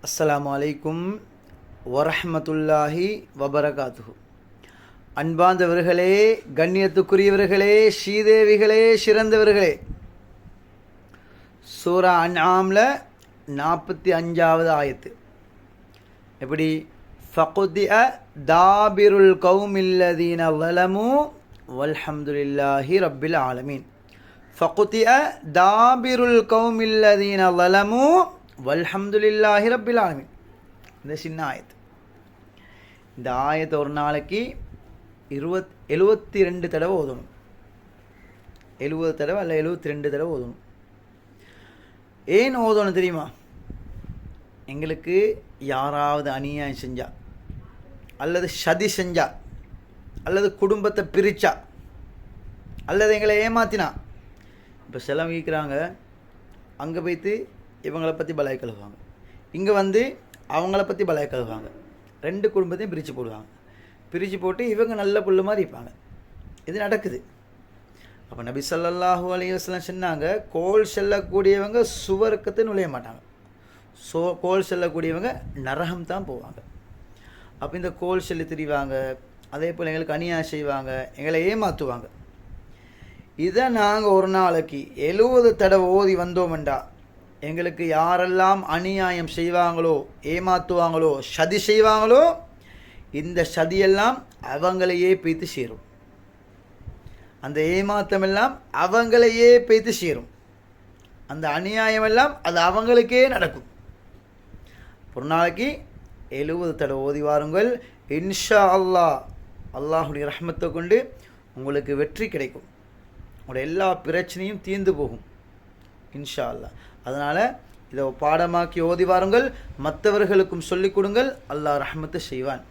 அஸ்ஸலாமு அலைக்கும் வரஹ்மத்துல்லாஹி வபரகாத்துஹு. அன்பார்ந்தவர்களே, கண்ணியத்துக்குரியவர்களே, ஸ்ரீதேவிகளே, சிறந்தவர்களே, சூரா அன்ஆம்ல 45வது ஆயத்து. எப்படி? ஃபகுதிஅ தாபிருல் கௌமில்லதீன ஸலமு வல்ஹம்துலில்லாஹி ரப்பில் ஆலமீன். ஃபகுதிஅ தாபிருல் கௌமில்லதீன ஸலமு வல்ஹம்துலில்லாஹி ரப்பில் ஆலமீன். இந்த சின்ன ஆயத்து. இந்த ஆயத்தை ஒரு நாளைக்கு 72 தடவை ஓதணும். 70 தடவை அல்ல 72 தடவை ஓதணும். ஏன் ஓதணும் தெரியுமா? எங்களுக்கு யாராவது அநியாயம் செஞ்சா, அல்லது சதி செஞ்சா, அல்லது குடும்பத்தை பிரிச்சா, அல்லது எங்களை ஏமாத்தினா, இப்போ செலவு வைக்கிறாங்க, அங்கே போய்த்து இவங்களை பற்றி பலாய் கழுவாங்க, இங்கே வந்து அவங்கள பற்றி பலாய் கழுவாங்க, 2 குடும்பத்தையும் பிரித்து போடுவாங்க. பிரித்து போட்டு இவங்க நல்ல புள்ள மாதிரி இருப்பாங்க. இது நடக்குது. அப்போ நபி ஸல்லல்லாஹு அலைஹி வஸல்லம் சொன்னாங்க, கோல் செல்லக்கூடியவங்க சுவர்க்கத்தை நுழைய மாட்டாங்க, கோல் செல்லக்கூடியவங்க நரகம் தான் போவாங்க. அப்போ இந்த கோல் செல்லு திரிவாங்க, அதே போல் எங்களுக்கு அநியாயம் செய்வாங்க, எங்களை ஏமாற்றுவாங்க. இதை நாங்கள் ஒரு நாளைக்கு 70 தடவை ஓதி வந்தோம்டா, எங்களுக்கு யாரெல்லாம் அநியாயம் செய்வாங்களோ, ஏமாற்றுவாங்களோ, சதி செய்வாங்களோ, இந்த சதியெல்லாம் அவங்களையே பேய்த்து சேரும். அந்த ஏமாற்றமெல்லாம் அவங்களையே பேய்த்து சேரும். அந்த அநியாயமெல்லாம் அது அவங்களுக்கே நடக்கும். ஒரு நாளைக்கு 70 தடவை ஓதி வாருங்கள். இன்ஷா அல்லாஹ், அல்லாஹுடைய ரஹ்மத்தை கொண்டு உங்களுக்கு வெற்றி கிடைக்கும். உங்களோட எல்லா பிரச்சனையும் தீர்ந்து போகும் இன்ஷா அல்லாஹ். அதனால் இதை பாடமாக்கி ஓதி வாருங்கள். மற்றவர்களுக்கும் சொல்லிக் கொடுங்கள். அல்லாஹ் ரஹ்மத்தை செய்வான்.